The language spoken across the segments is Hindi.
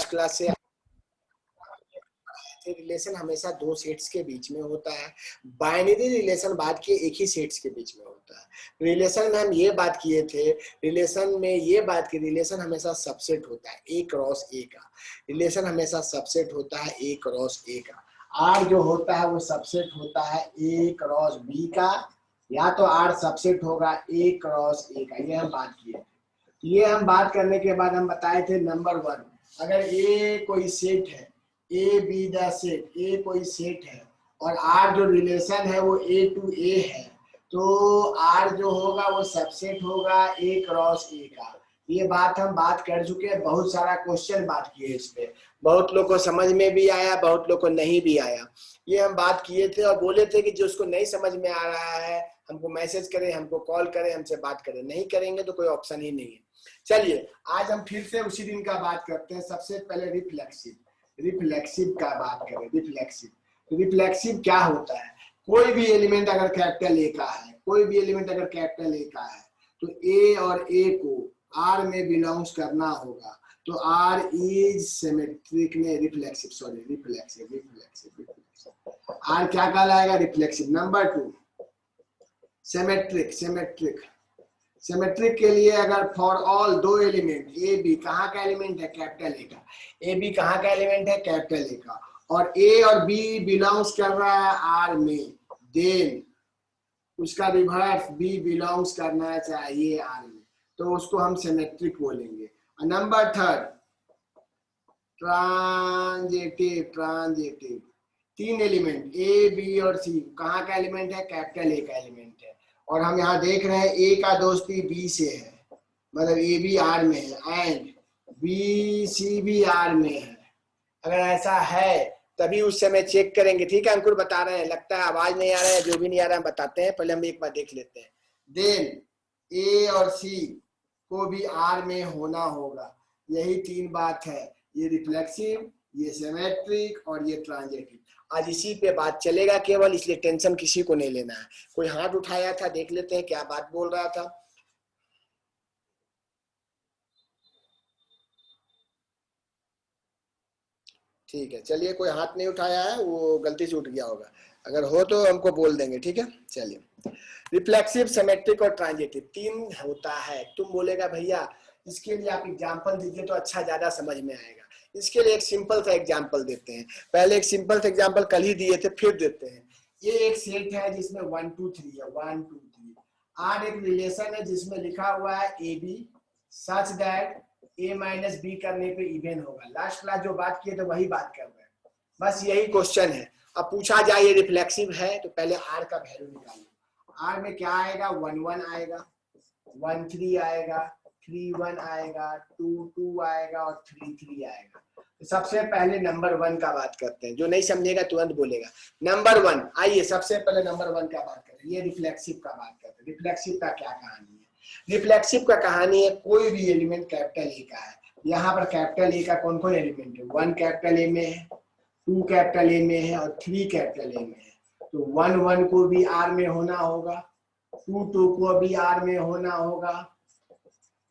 फर्स्ट क्लास से रिलेशन हमेशा दो सेट्स के बीच में होता है। बाइनरी रिलेशन बात किए एक ही सेट्स के बीच में होता है। रिलेशन में हम ये बात किए थे, रिलेशन में ये बात की रिलेशन हमेशा सबसेट होता है ए क्रॉस ए का। रिलेशन हमेशा सबसेट होता है ए क्रॉस ए का। आर जो होता है वो सबसेट होता है ए क्रॉस बी का, या तो आर सबसेट होगा ए क्रॉस ए का। ये हम बात किए। ये हम बात करने के बाद हम बताए थे नंबर 1, अगर ए कोई सेट है, ए बी द सेट, ए कोई सेट है और आर जो रिलेशन है वो ए टू ए है, तो आर जो होगा वो सबसेट होगा ए क्रॉस ए का। ये बात हम बात कर चुके हैं, बहुत सारा क्वेश्चन बात किए इस पे, बहुत लोग को समझ में भी आया, बहुत लोग को नहीं भी आया। ये हम बात किए थे और बोले थे कि जो उसको नहीं समझ में आ रहा है हमको मैसेज करें, हमको कॉल करें, हमसे बात करें। नहीं करेंगे तो कोई ऑप्शन ही नहीं है। चलिए आज हम फिर से उसी दिन का बात करते हैं। सबसे पहले रिफ्लेक्सिव का बात करें। रिफ्लेक्सिव क्या होता है? कोई भी एलिमेंट अगर कैपिटल ए का है, कोई भी एलिमेंट अगर कैपिटल ए का है तो ए और ए को आर में बिलोंग्स करना होगा, तो आर इज सिमेट्रिक में रिफ्लेक्सिव, आर क्या कहलाएगा? रिफ्लेक्सिव। नंबर 2 सिमेट्रिक के लिए अगर फॉर ऑल दो एलिमेंट, ए बी कहाँ का एलिमेंट है? कैपिटल ए का। ए बी कहाँ का एलिमेंट है? कैपिटल ए का। और ए और बी बिलोंग्स कर रहा है आर में, देन उसका रिवर्स बी बिलोंग्स करना चाहिए आर में, तो उसको हम सिमेट्रिक बोलेंगे। Number 3 transitive. 3 element A B और सी कहाँ का एलिमेंट है? कैपिटल ए का एलिमेंट है। और हम यहाँ देख रहे हैं ए का दोस्ती बी से है, मतलब ए बी आर में है एंड बी सी भी आर में है। अगर ऐसा है तभी उस समय चेक करेंगे। ठीक है, अंकुर बता रहे हैं, लगता है आवाज नहीं आ रहा है, जो भी नहीं आ रहा है बताते हैं, पहले हम एक बार देख लेते हैं। देन ए और सी को भी आर में होना होगा। यही 3 बात है, ये रिफ्लेक्सिव, ये सिमेट्रिक और ये ट्रांजिटिव। आज इसी पे बात चलेगा केवल, इसलिए टेंशन किसी को नहीं लेना है। कोई हाथ उठाया था, देख लेते हैं क्या बात बोल रहा था। ठीक है, चलिए, कोई हाथ नहीं उठाया है, वो गलती से उठ गया होगा, अगर हो तो हमको बोल देंगे। ठीक है, चलिए। रिफ्लेक्सिव, सिमेट्रिक और ट्रांजिटिव 3 होता है। तुम बोलेगा भैया इसके लिए आप एग्जाम्पल दीजिए तो अच्छा ज्यादा समझ में आएगा। इसके लिए एक सिंपल सा एग्जाम्पल देते हैं। पहले एक सिंपल सा एग्जाम्पल कल ही दिए थे, फिर देते हैं। ये एक सेट है जिसमें 1 2 3 है, 1 2 3। आर एक रिलेशन है जिसमें लिखा हुआ है A B such that A minus B करने पे इवन होगा। लास्ट क्लास जो बात किए थे वही बात कर रहे हैं, बस यही क्वेश्चन है। अब पूछा जाए ये रिफ्लेक्सिव है तो पहले आर का वैल्यू निकालिए। आर में क्या आएगा? 1 1 आएगा, 1 3 आएगा, 3 1 आएगा, 2 2 आएगा और 3 3 आएगा। तो सबसे पहले नंबर 1 का बात करते हैं, जो नहीं समझेगा तुरंत बोलेगा। नंबर 1, आइए सबसे पहले नंबर 1 का बात करें। ये रिफ्लेक्सिव का बात करते हैं। रिफ्लेक्सिव का क्या कहानी है? रिफ्लेक्सिव का कहानी है, कोई भी एलिमेंट कैपिटल ए का है। यहाँ पर कैपिटल ए का कौन कौन एलिमेंट है? 1 कैपिटल ए में है, 2 कैपिटल ए में है और 3 कैपिटल ए में है। तो 1 1 को भी आर में होना होगा, 2 2 को भी आर में होना होगा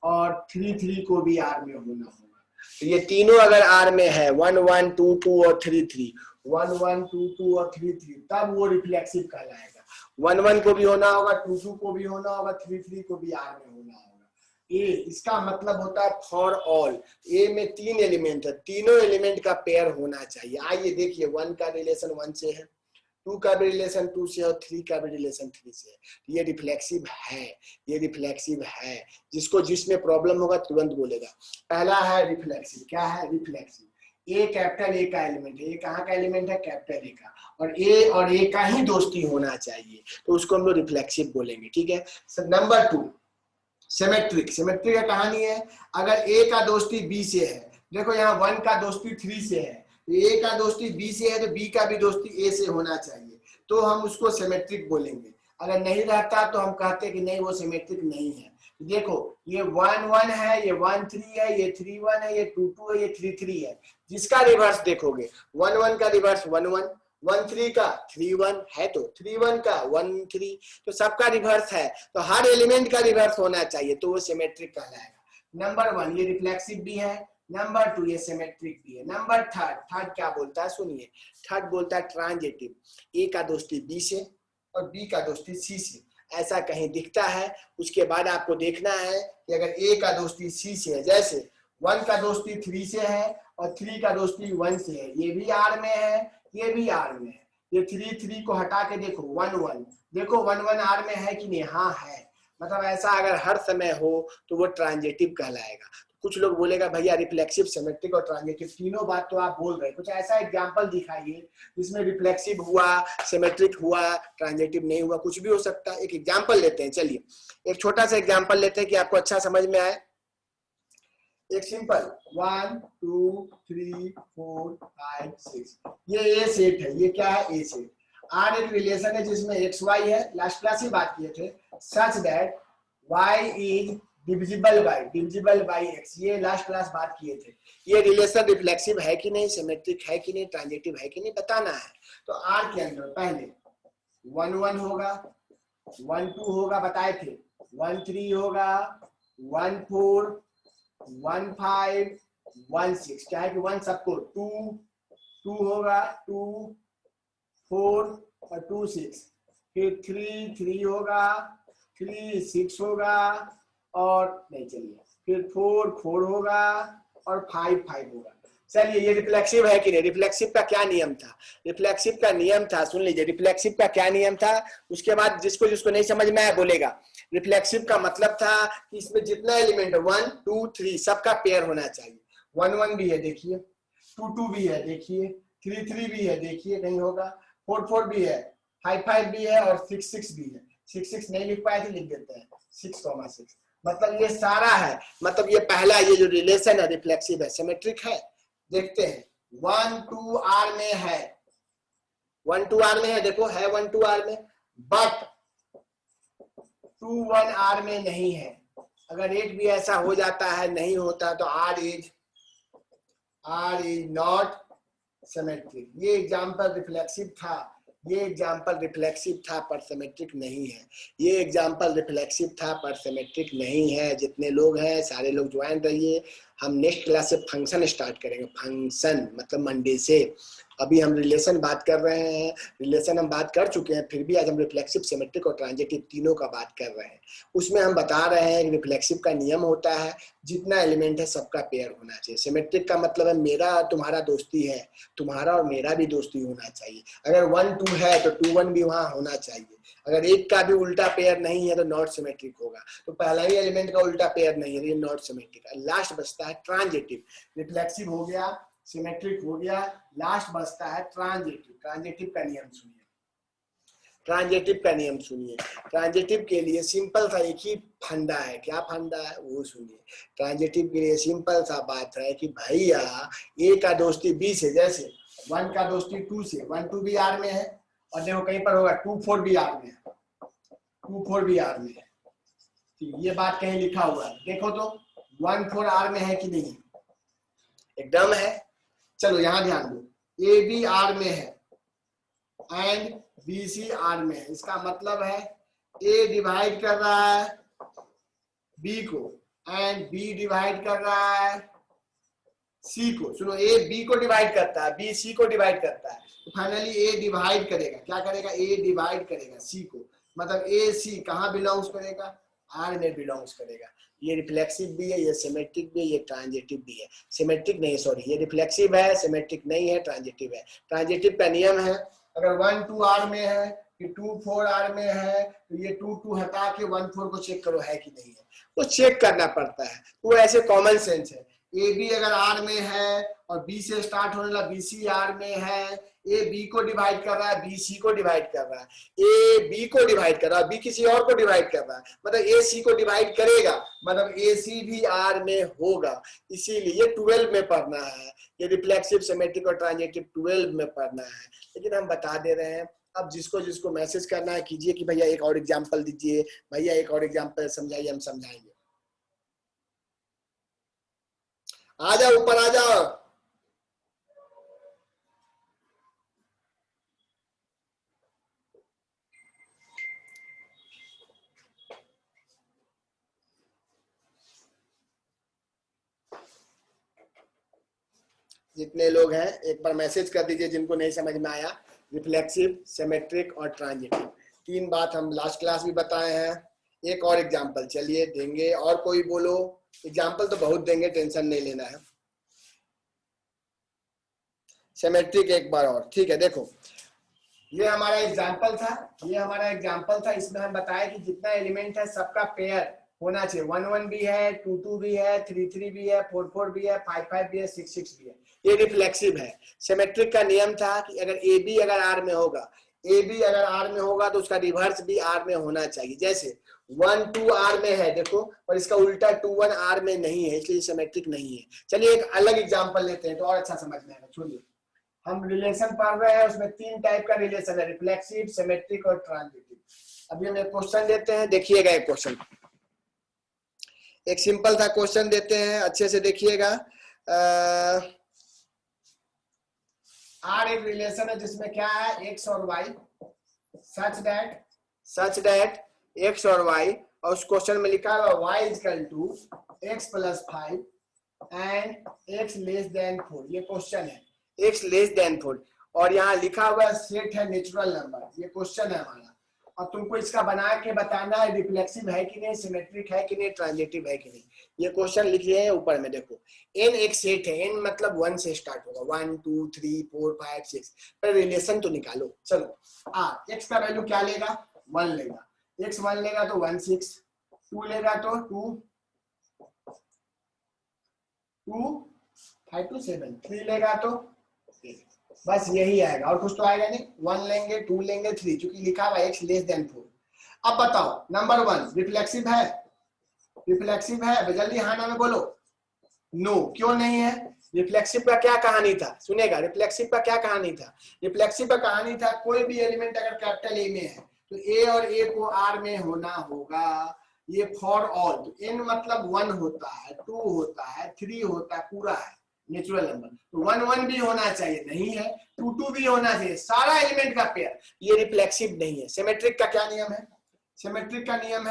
और 3 3 को भी आर में होना होगा। तो ये तीनों अगर आर में है, 1 1 2 2 और 3 3, 1 1 2 2 और 3 3, तब वो रिफ्लेक्सिव कहलाएगा। 1 1 को भी होना होगा, 2 2 को भी होना होगा, 3 3 को भी आर में होना होगा। ए इसका मतलब होता है फॉर ऑल। ए में 3 एलिमेंट है, तीनों एलिमेंट का पेयर होना चाहिए। आइए देखिए, 1 का रिलेशन 1 से है, 2 का भी रिलेशन 2 से और 3 का भी रिलेशन 3 से है। ये रिफ्लेक्सिव है, ये रिफ्लेक्सिव है। जिसको जिसमें प्रॉब्लम होगा तुरंत बोलेगा। पहला है रिफ्लेक्सिव। क्या है रिफ्लेक्सिव? ए कैपिटल ए का एलिमेंट है। ए कहाँ का एलिमेंट है? कैपिटल ए का। और ए का ही दोस्ती होना चाहिए, तो उसको हम लोग रिफ्लेक्सिव बोलेंगे। ठीक है। Number 2 symmetric. सिमेट्रिक का कहानी है, अगर ए का दोस्ती बी से है, देखो यहाँ 1 का दोस्ती 3 से है, ए का दोस्ती बी से है तो बी का भी दोस्ती ए से होना चाहिए, तो हम उसको सिमेट्रिक बोलेंगे। अगर नहीं रहता तो हम कहते हैं कि नहीं वो सिमेट्रिक नहीं है। देखो ये 1 1 है, ये 1 3 है, ये 3 1 है, ये 2 2 है, ये 3 3 है। जिसका रिवर्स देखोगे, 1 1 का रिवर्स 1 1, 1 3 का 3 1 है, तो 3 1 का 1 3, तो सबका रिवर्स है, तो हर एलिमेंट का रिवर्स होना चाहिए, तो वो सिमेट्रिक कहलाएगा। नंबर 1 ये रिफ्लेक्सिव भी है, नंबर 2 ये सिमेट्रिक भी है। नंबर थर्ड क्या बोलता है सुनिए, थर्ड बोलता है ट्रांजिटिव, ए का दोस्ती बी से और बी का दोस्ती सी से, ऐसा कहीं दिखता है उसके बाद आपको देखना है कि अगर ए का दोस्ती सी से है, जैसे 1 का दोस्ती 3 से है और 3 का दोस्ती 1 से है, ये भी आर में है ये भी आर में है, ये 3 को हटा के देखो 1 देखो 1 आर में है कि नहीं, हाँ है, मतलब ऐसा अगर हर समय हो तो वो ट्रांजिटिव कहलाएगा। कुछ लोग बोलेगा भैया रिफ्लेक्सिव, सिमेट्रिक और ट्रांजिटिव तीनों बात तो आप बोल रहे हैं, कुछ ऐसा एग्जांपल दिखाइए जिसमें रिफ्लेक्सिव हुआ, सिमेट्रिक हुआ, ट्रांजिटिव नहीं हुआ, कुछ भी हो सकता है। एक एग्जांपल लेते हैं, चलिए एक छोटा सा एग्जांपल लेते हैं कि आपको अच्छा समझ में आए। एक सिंपल 1 2 3 4 5 6 ये ए सेट है, ये क्या है ए सेट। आर एक रिलेशन है जिसमें एक्स वाई है, लास्ट क्लास ही बात किए थे, such that Y is divisible by X, ये लास्ट क्लास बात किए थे। ये रिलेशन रिफ्लेक्सिव है कि नहीं, सिमेट्रिक है कि नहीं, ट्रांजिटिव है कि नहीं बताना है। तो आर के अंदर पहले 1 होगा, 1 2 होगा बताए थे, 1 3 होगा, 1 4 1 5 1 6, क्या है कि 1 सबको 2 होगा, 2 4 और 2 6, फिर 3 होगा, 3 6 होगा और नहीं चलिए, फिर 4 होगा और 5 होगा। चलिए ये रिफ्लेक्सिव है कि नहीं, रिफ्लेक्सिव का क्या नियम था, रिफ्लेक्सिव का नियम था, सुन लीजिए रिफ्लेक्सिव का क्या नियम था, उसके बाद जिसको जिसको नहीं समझ में आया बोलेगा। रिफ्लेक्सिव का मतलब था कि इसमें जितना एलिमेंट है 1 2 3 सबका पेयर होना चाहिए। 1 भी है देखिए, 2 भी है देखिए, 3 भी है देखिए, नहीं होगा, 4 भी है, 5 भी है और 6 भी है। 6 नहीं लिख पाए थे, लिख देते हैं 6,6, मतलब ये सारा है, मतलब ये पहला ये जो रिलेशन है रिफ्लेक्सिव है, सिमेट्रिक है। देखते हैं 1 2 आर में है, 1 2 आर में है, देखो है 1 2 आर में, बट 2 1 आर में नहीं है। अगर एक भी ऐसा हो जाता है नहीं होता तो आर इज नॉट सिमेट्रिक। ये एग्जांपल रिफ्लेक्सिव था, ये एग्जांपल रिफ्लेक्सिव था पर सिमेट्रिक नहीं है, ये एग्जांपल रिफ्लेक्सिव था पर सिमेट्रिक नहीं है। जितने लोग हैं सारे लोग ज्वाइन रहिए, हम नेक्स्ट क्लास से फंक्शन स्टार्ट करेंगे, फंक्शन मतलब मंडे से। अभी हम रिलेशन बात कर रहे हैं, रिलेशन हम बात कर चुके हैं, फिर भी आज हम रिफ्लेक्सिव, सिमेट्रिक और ट्रांजिटिव तीनों का बात कर रहे हैं। उसमें हम बता रहे हैं कि रिफ्लेक्सिव का नियम होता है जितना एलिमेंट है सबका पेयर होना चाहिए। सिमेट्रिक का मतलब है मेरा और तुम्हारा दोस्ती है, तुम्हारा और मेरा भी दोस्ती होना चाहिए। अगर 1 2 है तो 2 1 भी वहां होना चाहिए। अगर एक का भी उल्टा पेयर नहीं है तो नॉट सिमेट्रिक होगा। तो पहला ही एलिमेंट का उल्टा पेयर नहीं है, ये नॉट सिमेट्रिक। लास्ट बचता है ट्रांजिटिव, रिफ्लेक्सिव हो गया, सिमेट्रिक हो गया, लास्ट बचता है ट्रांजिटिव। ट्रांजिटिव का नियम सुनिए, ट्रांजिटिव का नियम सुनिए। ट्रांजिटिव के लिए सिंपल सा एक ही फंडा है, क्या फंडा है वो सुनिए। ट्रांजिटिव के लिए सिंपल सा बात है कि भैया ए का दोस्ती बी से, जैसे 1 का दोस्ती 2 से, 1 2 भी आर में है, और देखो कहीं पर होगा 2 4 भी आर में है, 2 4 भी आर में है, ये बात कहीं लिखा हुआ है, देखो तो 1 4 आर में है कि नहीं, एकदम है। चलो यहां ध्यान दो, ए बी आर में है एंड बी सी आर में है, इसका मतलब है ए डिवाइड कर रहा है बी को एंड बी डिवाइड कर रहा है सी को। सुनो, ए बी को डिवाइड करता है, बी सी को डिवाइड करता है, तो फाइनली ए डिवाइड करेगा, क्या करेगा, ए डिवाइड करेगा सी को, मतलब ए सी कहां बिलोंग्स करेगा, आर में बिलोंग्स करेगा। ये रिफ्लेक्सिव भी है, ये सिमेट्रिक भी है, ये ट्रांजिटिव भी है। सिमेट्रिक नहीं, सॉरी, ये रिफ्लेक्सिव है, सिमेट्रिक नहीं है, ट्रांजिटिव है। ट्रांजिटिव का नियम है, अगर 1 2 आर में है कि 2 4 आर में है, तो ये 2 2 हटा के 1 4 को चेक करो है कि नहीं है, वो चेक करना पड़ता है, वो ऐसे कॉमन सेंस है। ए बी अगर आर में है और बी से स्टार्ट होने वाला बी सी आर में है, ए बी को डिवाइड कर रहा है, बी सी को डिवाइड कर रहा है, ए बी को डिवाइड कर रहा है, बी किसी और को डिवाइड कर रहा है, मतलब ए सी को डिवाइड करेगा, मतलब ए सी भी आर में होगा। इसीलिए 12 में पढ़ना है, ये रिफ्लेक्सिव, सिमेट्रिक और ट्रांजिटिव 12 में पढ़ना है, लेकिन हम बता दे रहे हैं। अब जिसको जिसको मैसेज करना है कीजिए कि भैया एक और एग्जाम्पल दीजिए, भैया एक और एग्जाम्पल समझाइए, हम समझाएंगे। आ जाओ ऊपर आ जाओ। जितने लोग हैं एक बार मैसेज कर दीजिए जिनको नहीं समझ में आया। रिफ्लेक्सिव, सिमेट्रिक और ट्रांजिटिव, तीन बात हम लास्ट क्लास भी बताए हैं। एक और एग्जांपल चलिए देंगे, और कोई बोलो। एग्जांपल तो बहुत देंगे, टेंशन नहीं लेना है। सिमेट्रिक एक बार और, ठीक है। देखो ये हमारा एग्जांपल था, इसमें हम बताए कि जितना एलिमेंट है सबका पेयर होना चाहिए। 1 1 भी है, 2 2 भी है, 3 3 भी है, 4 4 भी है, 5 5 भी है, 6 6 भी है। ये रिफ्लेक्सिव है। सिमेट्रिक का नियम था कि अगर ए बी अगर आर में होगा, तो उसका रिवर्स भी आर में होना चाहिए। जैसे 1 2 आर में है देखो, और इसका उल्टा 2 1 आर में नहीं है, इसलिए सिमेट्रिक नहीं है। चलिए एक अलग एग्जाम्पल लेते हैं तो और अच्छा समझ में आएगा। छोड़िए, हम रिलेशन पढ़ रहे हैं, उसमें 3 टाइप का रिलेशन है, रिफ्लेक्सिव, सिमेट्रिक और ट्रांजिटिव। अभी हम एक क्वेश्चन देते हैं, देखिएगा। एक क्वेश्चन, एक सिंपल सा क्वेश्चन देते हैं, अच्छे से देखिएगा। आर एक रिलेशन है जिसमें क्या है, एक्स और वाई, सच दैट एक्स और वाई, और उस क्वेश्चन में लिखा हुआ Y is equal to X plus 5 and X less than 4। ये क्वेश्चन है, एक्स लेस देन 4, और यहाँ लिखा हुआ सेट है नेचुरल नंबर। ये क्वेश्चन है हमारा, और तुमको इसका बना के बताना है रिफ्लेक्सिव है कि नहीं, सिमेट्रिक है कि नहीं, ट्रांजिटिव है कि नहीं। ये क्वेश्चन लिखिए हैं ऊपर में। देखो एन एक सेट है, एन मतलब 1 से स्टार्ट होगा, 1 2 3 4 5 6, पर रिलेशन तो निकालो। चलो आर, एक्स का वैल्यू क्या लेगा, 1 लेगा, एक्स 1 लेगा तो 1 6, 2 लेगा तो 2 5 to 7, 3 लेगा तो 8। बस यही आएगा, और कुछ तो आएगा नहीं। 1 लेंगे, 2 लेंगे, 3, क्योंकि लिखा हुआ एक्स लेस देन 4। अब बताओ नंबर 1 रिफ्लेक्सिव है? रिफ्लेक्सिव है? जल्दी हाँ ना में बोलो। नो, क्यों नहीं है? रिफ्लेक्सिव का क्या कहानी था, सुनेगा। रिफ्लेक्सिव का क्या कहानी था? रिफ्लेक्सिव का कहानी था कोई भी एलिमेंट अगर कैपिटल ए में है तो ए और ए को आर में होना होगा। ये फॉर ऑल, तो एन मतलब 1 होता है, 2 होता है, 3 होता है, पूरा है नेचुरल नंबर। तो 1 1 भी होना चाहिए, नहीं है। 2 2 भी होना चाहिए, सारा एलिमेंट का पेयर। ये रिफ्लेक्सिव नहीं है। सिमेट्रिक का क्या नियम है? सिमेट्रिक का नियम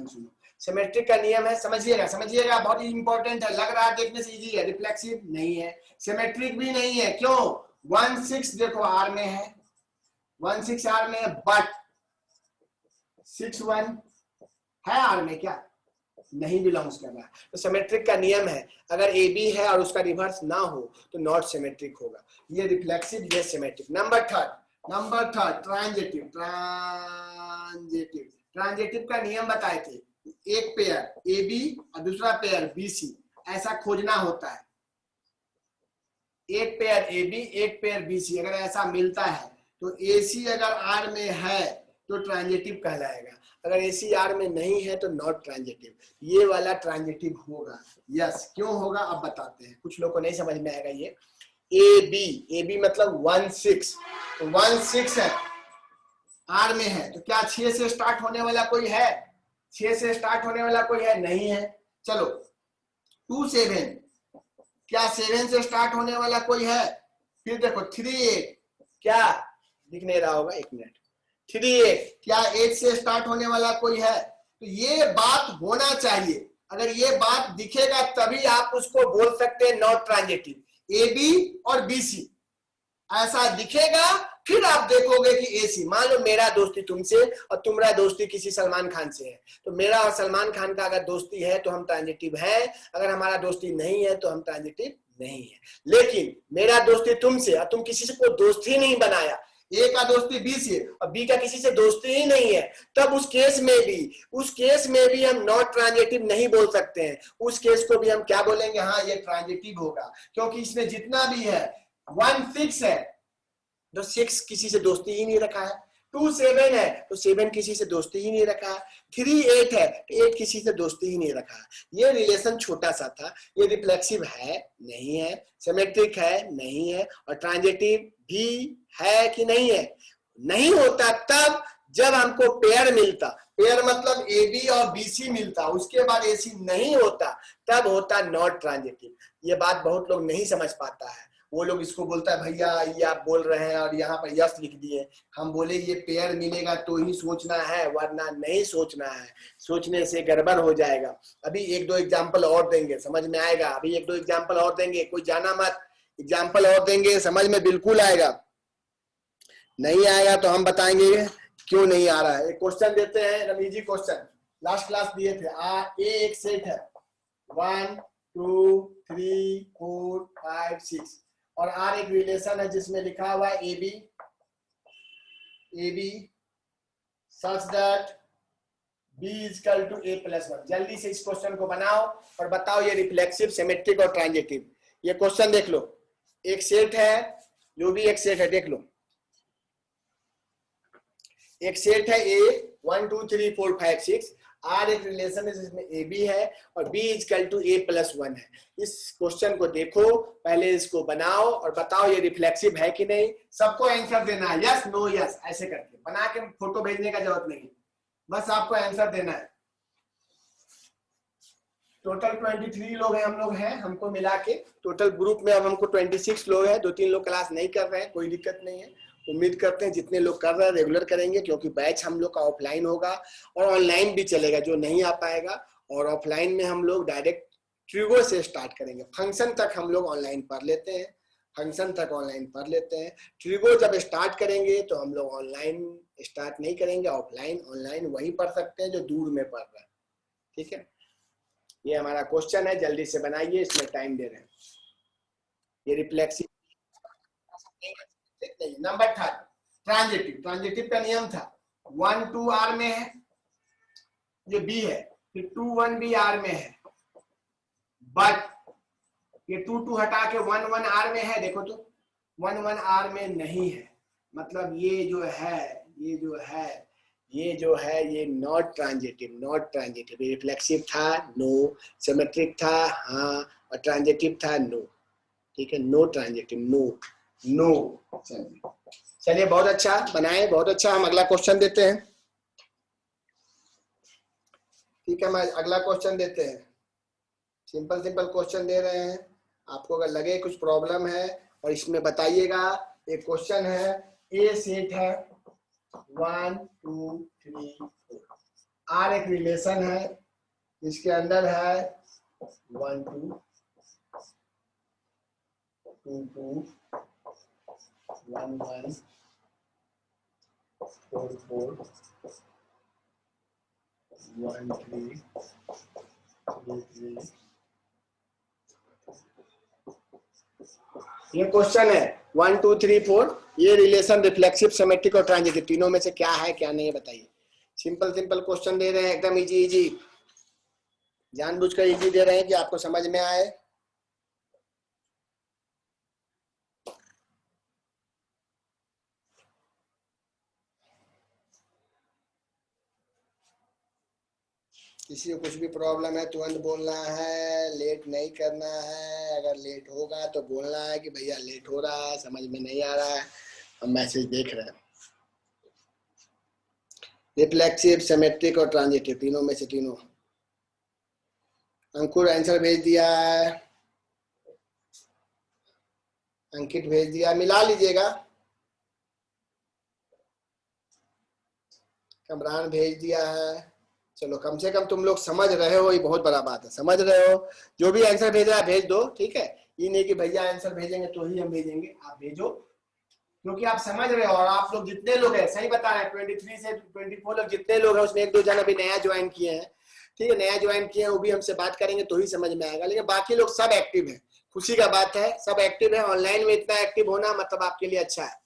सुनो। सिमेट्रिक का नियम है, समझिएगा, बहुत ही इंपॉर्टेंट है। लग रहा है देखने से इजी है, रिफ्लेक्सिव नहीं है, सिमेट्रिक भी नहीं है। क्यों? 1 6 देखो आर में है, 1 6 आर में है, बट 6 1 है आर में क्या? नहीं बिलोंग्स कर रहा है। तो सिमेट्रिक का नियम है, अगर ए बी है और उसका रिवर्स ना हो तो नॉट सिमेट्रिक होगा। ये रिफ्लेक्सिव, ये symmetric. Number third transitive. Transitive का नियम बताए थे, एक पेयर ए बी और दूसरा पेयर बी सी, ऐसा खोजना होता है। एक पेयर ए बी, एक पेयर बी सी, अगर ऐसा मिलता है तो ए सी अगर आर में है तो ट्रांजिटिव कहलाएगा, अगर ए सी आर में नहीं है तो नॉट ट्रांजिटिव। ये वाला ट्रांजिटिव होगा। यस, क्यों होगा अब बताते हैं, कुछ लोग को नहीं समझ में आएगा। ये ए बी मतलब 1 6, तो 1 6 है, आर में है, तो क्या 6 से स्टार्ट होने वाला कोई है? 6 से स्टार्ट होने वाला कोई है? नहीं है। चलो 2 7, क्या 7 से स्टार्ट होने वाला कोई है? फिर देखो 3 8, क्या दिख नहीं रहा होगा, 1 मिनट, 3 8, क्या 8 से स्टार्ट होने वाला कोई है? तो ये बात होना चाहिए। अगर ये बात दिखेगा तभी आप उसको बोल सकते हैं नॉट ट्रांजिटिव। ए बी और बी सी ऐसा दिखेगा, फिर आप देखोगे कि एसी। मान लो मेरा दोस्ती तुमसे और तुम्हारा दोस्ती किसी सलमान खान से है, तो मेरा और सलमान खान का अगर दोस्ती है तो हम ट्रांजिटिव है, अगर हमारा दोस्ती नहीं है तो हम ट्रांजिटिव नहीं है। लेकिन मेरा दोस्ती तुमसे और तुम किसी से कोई दोस्त ही नहीं बनाया, ए का दोस्ती बी से और बी का किसी से दोस्ती ही नहीं है, तब उस केस में भी हम नॉट ट्रांजिटिव नहीं बोल सकते हैं। उस केस को भी हम क्या बोलेंगे? हाँ, ये ट्रांजिटिव होगा, क्योंकि इसमें जितना भी है 1 6 है तो 6 किसी से दोस्ती ही नहीं रखा है, 2 7 है तो 7 किसी से दोस्ती ही नहीं रखा है, 3 8 है तो 8 किसी से दोस्ती ही नहीं रखा है। ये रिलेशन छोटा सा था। ये रिफ्लेक्सिव है? नहीं है। सिमेट्रिक है? नहीं है। और ट्रांजिटिव भी है कि नहीं है? नहीं होता तब जब हमको पेयर मिलता, पेयर मतलब ए बी और बी सी मिलता, उसके बाद ए सी नहीं होता, तब होता नॉट ट्रांजिटिव। ये बात बहुत लोग नहीं समझ पाता है, वो लोग इसको बोलता है भैया ये आप बोल रहे हैं और यहाँ पर यस लिख दिए। हम बोले ये पेयर मिलेगा तो ही सोचना है, वरना नहीं सोचना है, सोचने से गड़बड़ हो जाएगा। अभी एक दो एग्जाम्पल और देंगे, समझ में आएगा। अभी एक दो एग्जाम्पल और देंगे, कोई जाना मत, एग्जाम्पल और देंगे, समझ में बिल्कुल आएगा। नहीं आएगा तो हम बताएंगे क्यों नहीं आ रहा है। एक क्वेश्चन देते हैं, रमीजी क्वेश्चन लास्ट क्लास दिए थे। ए एक सेट है 1 2 3 4 5 6 और आर एक रिलेशन है जिसमें लिखा हुआ है A B such that B is equal to A plus 1। जल्दी से इस क्वेश्चन को बनाओ और बताओ ये रिफ्लेक्सिव, सिमेट्रिक और ट्रांजिटिव। ये क्वेश्चन देख लो, एक सेट है, जो भी एक सेट है देख लो, एक सेट है ए 1 2 3 4 5 6, आर एक रिलेशन है जिसमें ए बी है और B is equal to A plus 1 है। इस क्वेश्चन को देखो, पहले इसको बनाओ और बताओ ये रिफ्लेक्सिव है कि नहीं। सबको आंसर देना है, यस नो यस, ऐसे करके बना के फोटो भेजने का जरूरत नहीं, बस आपको आंसर देना है। टोटल 23 लोग हैं, हम लोग हैं, हमको मिला के टोटल ग्रुप में अब हमको 26 लोग हैं। 2-3 लोग क्लास नहीं कर रहे हैं, कोई दिक्कत नहीं है। उम्मीद करते हैं जितने लोग कर रहे हैं रेगुलर करेंगे, क्योंकि बैच हम लोग का ऑफलाइन होगा और ऑनलाइन भी चलेगा जो नहीं आ पाएगा। और ऑफलाइन में हम लोग डायरेक्ट ट्रिगो से स्टार्ट करेंगे, फंक्शन तक हम लोग ऑनलाइन पढ़ लेते हैं, फंक्शन तक ऑनलाइन पढ़ लेते हैं। ट्रिगो जब स्टार्ट करेंगे तो हम लोग ऑनलाइन स्टार्ट नहीं करेंगे, ऑफलाइन ऑनलाइन वही पढ़ सकते हैं जो दूर में पढ़ रहे हैं। ठीक है, ये हमारा क्वेश्चन है, जल्दी से बनाइए, इसमें टाइम दे रहे हैं। ये रिफ्लेक्सिव। Number 3 transitive. ट्रांजिटिव का नियम था 1 2 आर में है, ये बी है, फिर 2 1 भी आर में है, बट ये 2 2 हटा के 1 1 आर में है। देखो तो 1 1 आर में नहीं है, मतलब ये जो है ये not transitive. Not transitive, reflexive था नो, सिमेट्रिक था हाँ, और ट्रांजिटिव था नो। ठीक है, नो ट्रांजिटिव, नो। चलिए बहुत अच्छा बनाए, बहुत अच्छा। हम अगला क्वेश्चन देते हैं। ठीक है, हम अगला क्वेश्चन देते हैं। सिंपल क्वेश्चन दे रहे हैं, आपको अगर लगे कुछ प्रॉब्लम है और इसमें बताइएगा। एक क्वेश्चन है, ए सेट है 1 2 3 4, आर एक रिलेशन है, इसके अंदर है 1 2 2 2 1 1 4 4 1 3 3 3। ये क्वेश्चन है 1 2 3 4, ये रिलेशन रिफ्लेक्सिव, सिमेट्रिक और ट्रांजिटिव तीनों में से क्या है क्या नहीं है बताइए। सिंपल क्वेश्चन दे रहे हैं, एकदम इजी, जानबूझकर इजी दे रहे हैं कि आपको समझ में आए। किसी को कुछ भी प्रॉब्लम है तुरंत बोलना है, लेट नहीं करना है। अगर लेट होगा तो बोलना है कि भैया लेट हो रहा है, समझ में नहीं आ रहा है, हम मैसेज देख रहे हैं। रिफ्लेक्सिव, सिमेट्रिक और ट्रांजिटिव तीनों में से तीनों। अंकुर आंसर भेज दिया है, अंकित भेज दिया, मिला लीजिएगा। कमरान भेज दिया है। चलो कम से कम तुम लोग समझ रहे हो, ये बहुत बड़ा बात है, समझ रहे हो। जो भी आंसर भेजा है भेज दो, ठीक है। ये नहीं कि भैया आंसर भेजेंगे तो ही हम भेजेंगे, आप भेजो, क्योंकि आप समझ रहे हो। और आप लोग जितने लोग हैं, सही बता रहे हैं, 23 से 24 लोग जितने लोग हैं, उसमें 1-2 जन अभी नया ज्वाइन किए हैं। ठीक है, नया ज्वाइन किए हैं, वो भी हमसे बात करेंगे तो ही समझ में आएगा। लेकिन बाकी लोग सब एक्टिव है, खुशी का बात है, सब एक्टिव है। ऑनलाइन में इतना एक्टिव होना मतलब आपके लिए अच्छा है।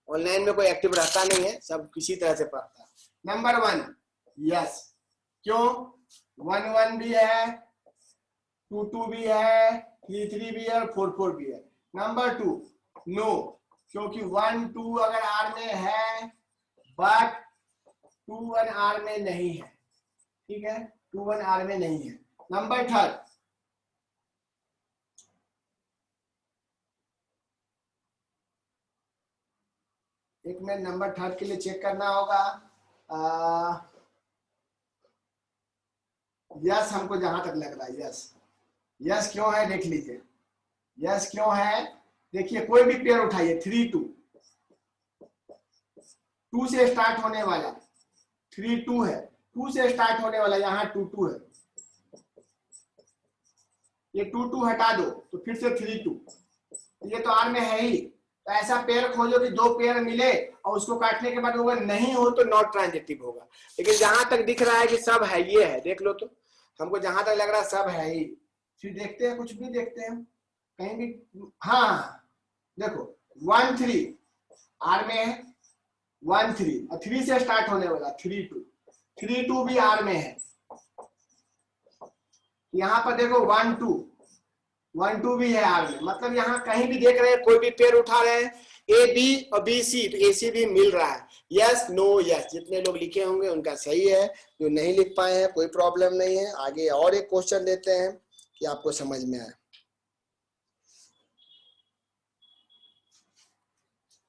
ऑनलाइन में कोई एक्टिव रहता नहीं है, सब किसी तरह से पढ़ता है। नंबर 1 यस, क्यों 1 1 भी है, 2 2 भी है, 3 3 भी है और 4 4 भी है। नंबर 2 नो, क्योंकि 1 2 अगर आर में है बट 2 1 आर में नहीं है। ठीक है, 2 1 आर में नहीं है। नंबर 3 एक मिनट, नंबर 3 के लिए चेक करना होगा। यस हमको जहां तक लग रहा है, यस क्यों है देख लीजिए। यस क्यों है, देखिए कोई भी पेयर उठाइए, 3 2, 2 से स्टार्ट होने वाला 3 2 है, 2 से स्टार्ट होने वाला यहाँ 2 2 है, ये 2 2 हटा दो तो फिर से 3 2, ये तो आर में है ही। तो ऐसा पेयर खोजो कि 2 पेयर मिले और उसको काटने के बाद होगा, नहीं हो तो नॉट ट्रांजिटिव होगा। लेकिन जहां तक दिख रहा है कि सब है, ये है, देख लो तो, हमको जहां तक लग रहा है सब है ही। फिर देखते हैं, कुछ भी देखते हैं कहीं भी। हाँ देखो 1 3 आर में है, 1 3 और 3 से स्टार्ट होने वाला 3 2, 3 2 भी आर में है। यहाँ पर देखो 1 2, 1 2 भी है आर में, मतलब यहाँ कहीं भी देख रहे हैं कोई भी पेयर उठा रहे हैं, ए बी और बी सी, तो ए सी भी मिल रहा है। यस नो यस, जितने लोग लिखे होंगे उनका सही है, जो नहीं लिख पाए हैं कोई प्रॉब्लम नहीं है। आगे और एक क्वेश्चन देते हैं कि आपको समझ में आए।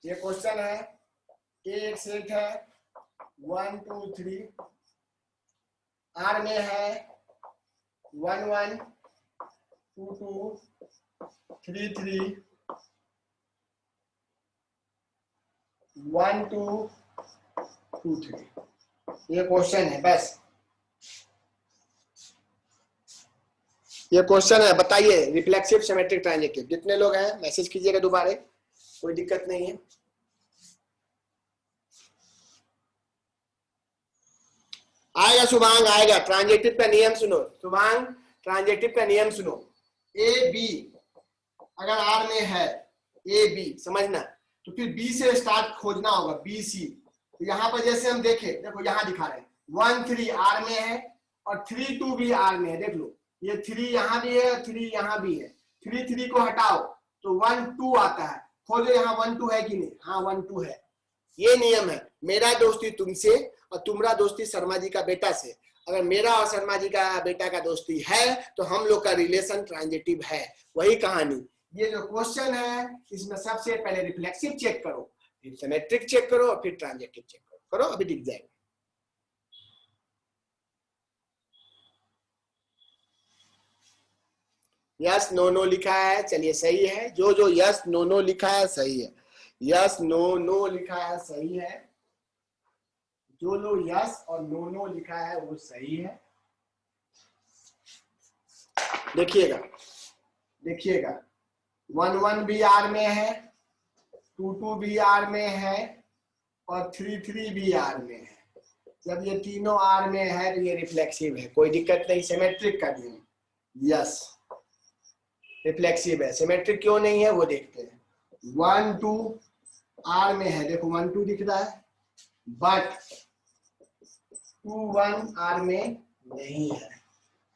ये क्वेश्चन है, एक सेट है 1 2 3, आर में है 1 1 2 2 3 3 1 2 2 3, ये क्वेश्चन है। बस ये क्वेश्चन है, बताइए रिफ्लेक्सिव सिमेट्रिक ट्रांजिटिव। जितने लोग हैं मैसेज कीजिएगा दोबारा, कोई दिक्कत नहीं है। आएगा शुभांग, आएगा। ट्रांजिटिव का नियम सुनो शुभांग, ट्रांजिटिव का नियम सुनो। ए बी अगर आर में है, ए बी समझना, तो फिर बी से स्टार्ट खोजना होगा, बी सी। तो यहाँ पर जैसे हम देखें, देखो यहाँ दिखा रहे हैं 1 3 आर में है और 3 2 भी आर में है। देख लो ये 3 यहाँ भी है और 3 यहाँ भी है, 3 3 को हटाओ तो 1 2 आता है। खोजो यहाँ 1 2 है कि नहीं, हाँ 1 2 है। ये नियम है, मेरा दोस्ती तुमसे और तुम्हारा दोस्ती शर्मा जी का बेटा से। अगर मेरा और शर्मा जी का बेटा का दोस्ती है तो हम लोग का रिलेशन ट्रांजिटिव है। वही कहानी, ये जो क्वेश्चन है इसमें सबसे पहले रिफ्लेक्सिव चेक करो, फिर सिमेट्रिक चेक करो और फिर ट्रांजिटिव चेक करो। अभी दिख जाएगा। यस नो नो लिखा है, चलिए सही है। जो जो यस नो नो लिखा है सही है, यस नो नो लिखा है सही है, जो लोग यस और नो नो लिखा है वो सही है। देखिएगा देखिएगा 1 1 भी आर में है, 2 2 भी आर में है और 3 3 भी आर में है। जब ये तीनों आर में है तो ये रिफ्लेक्सिव है, कोई दिक्कत नहीं। सिमेट्रिक का नियम, यस रिफ्लेक्सिव है। सिमेट्रिक क्यों नहीं है वो देखते हैं। 1 2 आर में है, देखो 1 2 दिख रहा है, बट 2 1 आर में नहीं है।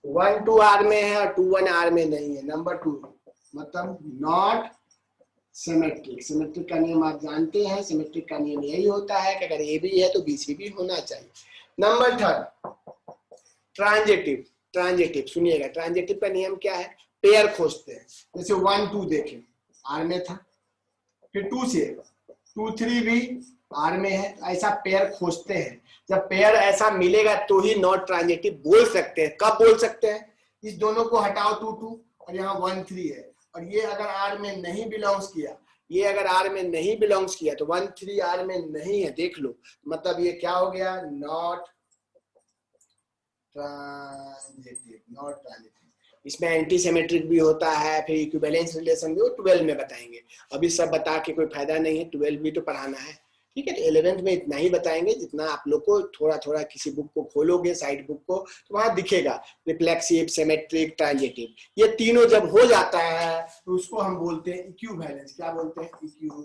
1 2 आर में है और 2 1 आर में नहीं है। नंबर 2 मतलब नॉट सिमेट्रिक। सिमेट्रिक का नियम आप जानते हैं, सिमेट्रिक का नियम यही होता है कि अगर ए भी है तो बी सी भी होना चाहिए। Number 3 transitive. ट्रांजिटिव सुनिएगा, ट्रांजिटिव का नियम क्या है, पेयर खोजते हैं। जैसे 1 2 देखें आर में था, फिर 2 से 2 3 भी आर में है, ऐसा पेयर खोजते हैं। जब पेयर ऐसा मिलेगा तो ही नॉट ट्रांजिटिव बोल सकते हैं। कब बोल सकते हैं, इस दोनों को हटाओ 2 2 और यहाँ 1 3 है, और ये अगर आर में नहीं बिलोंग्स किया, ये अगर आर में नहीं बिलोंग्स किया तो 1 3 आर में नहीं है, देख लो। मतलब ये क्या हो गया, नॉट ट्रांजिटिव, नॉट ट्रांजिटिव। इसमें एंटी सिमेट्रिक भी होता है, फिर इक्विवेलेंस रिलेशन भी, वो 12 में बताएंगे। अभी सब बता के कोई फायदा नहीं है, 12 भी तो पढ़ाना है, ठीक है। तो 11th में इतना ही बताएंगे जितना आप लोग को थोड़ा थोड़ा, किसी बुक को खोलोगे साइड बुक को तो वहां दिखेगा रिफ्लेक्सिव सिमेट्रिक ट्रांजिटिव। ये तीनों जब हो जाता है तो उसको हम बोलते हैं इक्विवेलेंस। क्या बोलते हैं, इक्विवेलेंस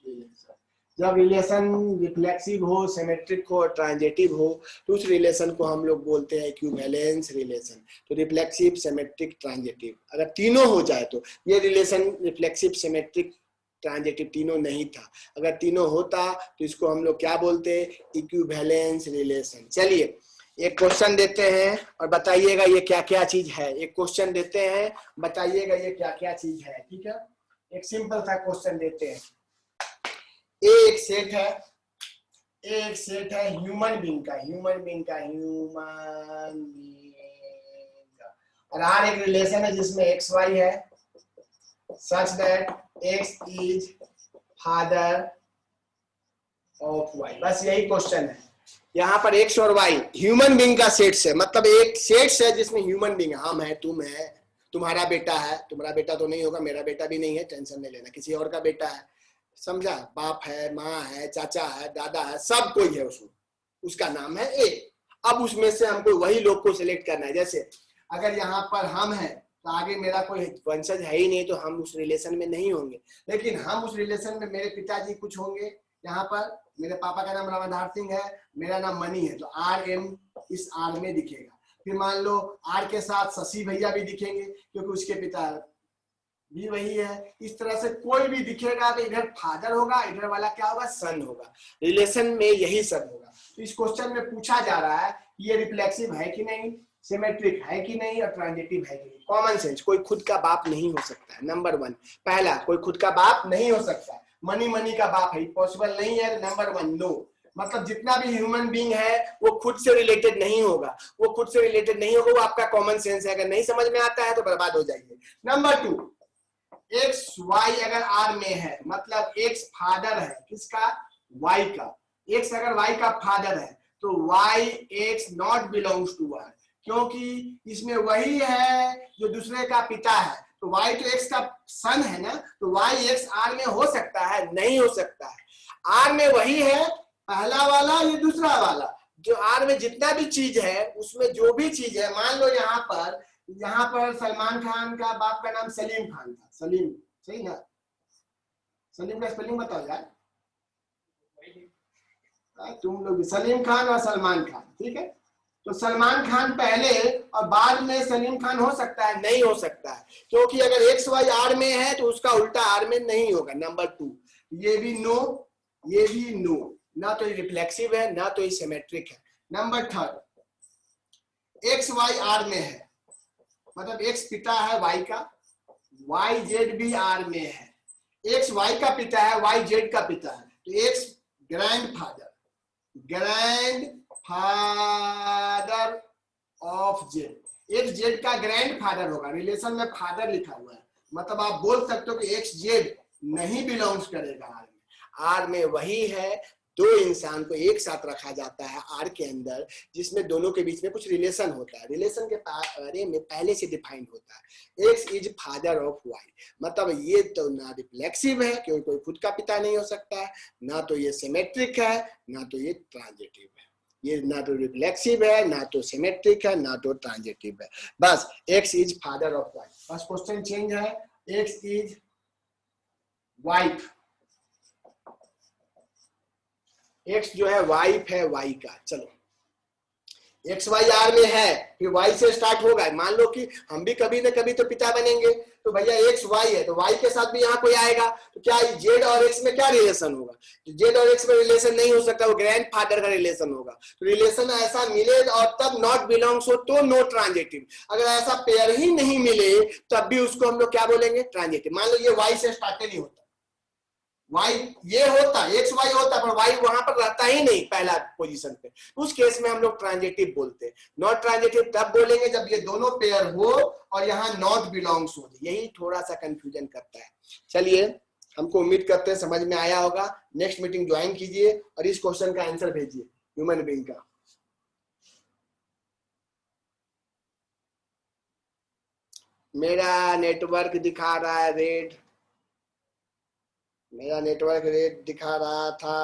रिलेशन। जब रिलेशन रिफ्लेक्सिव हो, सिमेट्रिक हो, ट्रांजिटिव हो तो उस रिलेशन को हम लोग बोलते हैं इक्विवेलेंस रिलेशन। तो रिफ्लेक्सिव सिमेट्रिक ट्रांजिटिव अगर तीनों हो जाए तो, ये रिलेशन रिफ्लेक्सिव सिमेट्रिक ट्रांजिटिव तीनों नहीं था। अगर तीनों होता तो इसको हम लोग क्या बोलते हैं, इक्विवेलेंस रिलेशन। चलिए एक क्वेश्चन देते हैं और बताइएगा ये क्या क्या चीज है। एक क्वेश्चन देते हैं, बताइएगा ये क्या क्या चीज है, ठीक है। एक सिंपल सा क्वेश्चन देते हैं। एक सेट है, एक सेट है ह्यूमन बीइंग का, ह्यूमन बीइंग का, ह्यूमन बीइंग का, और आर एक रिलेशन है जिसमें एक्स वाई है, such that X is father of Y. बस यही क्वेश्चन है। यहाँ पर एक्स और वाई ह्यूमन बीइंग का सेट्स है, मतलब एक सेट्स है जिसमें ह्यूमन बीइंग, हम है, तुम है, तुम्हारा बेटा है, तुम्हारा बेटा तो नहीं होगा, मेरा बेटा भी नहीं है, टेंशन नहीं लेना, किसी और का बेटा है, समझा, बाप है, माँ है, चाचा है, दादा है, सब कोई है उसमें, उसका नाम है ए। अब उसमें से हमको वही लोग को सिलेक्ट करना है। जैसे अगर यहाँ पर हम है तो आगे मेरा कोई वंशज है ही नहीं, तो हम उस रिलेशन में नहीं होंगे, लेकिन हम उस रिलेशन में मेरे पिताजी कुछ होंगे, यहाँ पर मेरे पापा का नाम रामाधार सिंह है, मेरा नाम मनी है, तो आर एम इस आर में दिखेगा। फिर मान लो आर के साथ शशि भैया भी दिखेंगे क्योंकि उसके पिता भी वही है। इस तरह से कोई भी दिखेगा तो इधर फादर होगा, इधर वाला क्या होगा, सन होगा। रिलेशन में यही सब होगा। तो इस क्वेश्चन में पूछा जा रहा है ये रिफ्लेक्सिव है कि नहीं, सिमेट्रिक है कि नहीं, और ट्रांजिटिव है कि नहीं। कॉमन सेंस, कोई खुद का बाप नहीं हो सकता है, नंबर 1। पहला, कोई खुद का बाप नहीं हो सकता। मनी मनी का बाप है, पॉसिबल नहीं है, नंबर 1 नो। मतलब जितना भी ह्यूमन बीइंग है वो खुद से रिलेटेड नहीं होगा, वो खुद से रिलेटेड नहीं होगा, वो आपका कॉमन सेंस है। अगर नहीं समझ में आता है तो बर्बाद हो जाइए। नंबर 2, एक्स वाई अगर आर में है, मतलब एक्स फादर है किसका, वाई का। एक्स अगर वाई का फादर है तो Y X not belongs to R, क्योंकि इसमें वही है जो दूसरे का पिता है। तो वाई तो एक्स का सन है ना, तो वाई एक्स आर में हो सकता है, नहीं हो सकता है। आर में वही है, पहला वाला ये दूसरा वाला, जो आर में जितना भी चीज है उसमें जो भी चीज है, मान लो यहाँ पर सलमान खान का बाप का नाम सलीम खान था, सलीम, सही ना, सलीम का स्पेलिंग बताओ यार, तुम लोग, सलीम खान और सलमान खान, ठीक है। तो सलमान खान पहले और बाद में सलीम खान हो सकता है, नहीं हो सकता है, क्योंकि अगर एक्स वाई आर में है तो उसका उल्टा आर में नहीं होगा। नंबर 2, ये भी नो, ये भी नो, ना तो ये रिफ्लेक्सिव है ना तो ये सिमेट्रिक है। नंबर 3, एक्स वाई आर में है, मतलब एक्स पिता है वाई का, वाई जेड भी आर में है। एक्स वाई का पिता है, वाई जेड का पिता है, तो x grand father of Z, x Z का ग्रैंड फादर होगा। रिलेशन में फादर लिखा हुआ है, मतलब आप बोल सकते हो कि एक्स जेड नहीं बिलोंग्स करेगा आर में। आर में वही है, दो इंसान को एक साथ रखा जाता है आर के अंदर, जिसमें दोनों के बीच में कुछ रिलेशन होता है। रिलेशन के बारे में पहले से डिफाइंड होता है, X is father of Y, मतलब ये तो ना रिफ्लेक्सिव है क्योंकि कोई खुद का पिता नहीं हो सकता है, ना तो ये सिमेट्रिक है, ना तो ये ट्रांजिटिव है। ये ना तो रिफ्लेक्सिव है, ना तो सिमेट्रिक है, ना तो ट्रांजिटिव है। बस X is father of Y. बस क्वेश्चन चेंज है, एक्स इज वाइफ, एक्स जो है वाइफ है वाई का। चलो एक्स वाई आर में है, फिर वाई से स्टार्ट होगा। मान लो कि हम भी कभी ना कभी तो पिता बनेंगे, तो भैया एक्स वाई है तो वाई के साथ भी यहाँ कोई आएगा, तो क्या जेड और एक्स में क्या रिलेशन होगा, जेड और एक्स में रिलेशन नहीं हो सकता, वो ग्रैंड फादर का रिलेशन होगा। तो रिलेशन ऐसा मिले और तब नॉट बिलोंग्स हो तो नो ट्रांजिटिव। अगर ऐसा पेयर ही नहीं मिले तब भी उसको हम लोग क्या बोलेंगे, ट्रांजिटिव। मान लो ये वाई से स्टार्ट नहीं होता, वाई ये होता, एक्स वाई होता, पर वाई वहां पर रहता ही नहीं पहला पोजीशन पे, उस केस में हम लोग ट्रांजिटिव बोलते हैं। नॉट ट्रांजिटिव तब बोलेंगे जब ये दोनों पेयर हो और यहाँ नॉट बिलोंग्स हो, यही थोड़ा सा कंफ्यूजन करता है। चलिए, हमको उम्मीद करते हैं समझ में आया होगा। नेक्स्ट मीटिंग ज्वाइन कीजिए और इस क्वेश्चन का आंसर भेजिए ह्यूमन बीइंग का। मेरा नेटवर्क दिखा रहा है रेड, मेरा नेटवर्क रेट दिखा रहा था।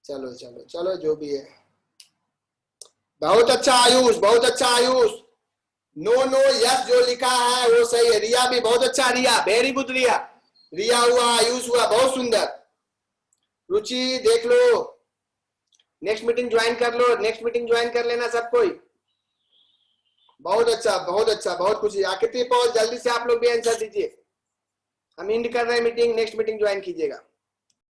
चलो चलो चलो, जो भी है। बहुत अच्छा आयुष, बहुत अच्छा आयुष। नो नो यस जो लिखा है वो सही है। रिया भी बहुत अच्छा, रिया वेरी गुड, रिया, रिया हुआ, आयुष हुआ, बहुत सुंदर। रुचि देख लो, नेक्स्ट मीटिंग ज्वाइन कर लो, नेक्स्ट मीटिंग ज्वाइन कर लेना सब कोई। बहुत अच्छा, बहुत अच्छा, बहुत खुशी। आकृति पॉल जल्दी से आप लोग भी आंसर दीजिए। हम इंड कर रहे हैं मीटिंग, नेक्स्ट मीटिंग ज्वाइन कीजिएगा।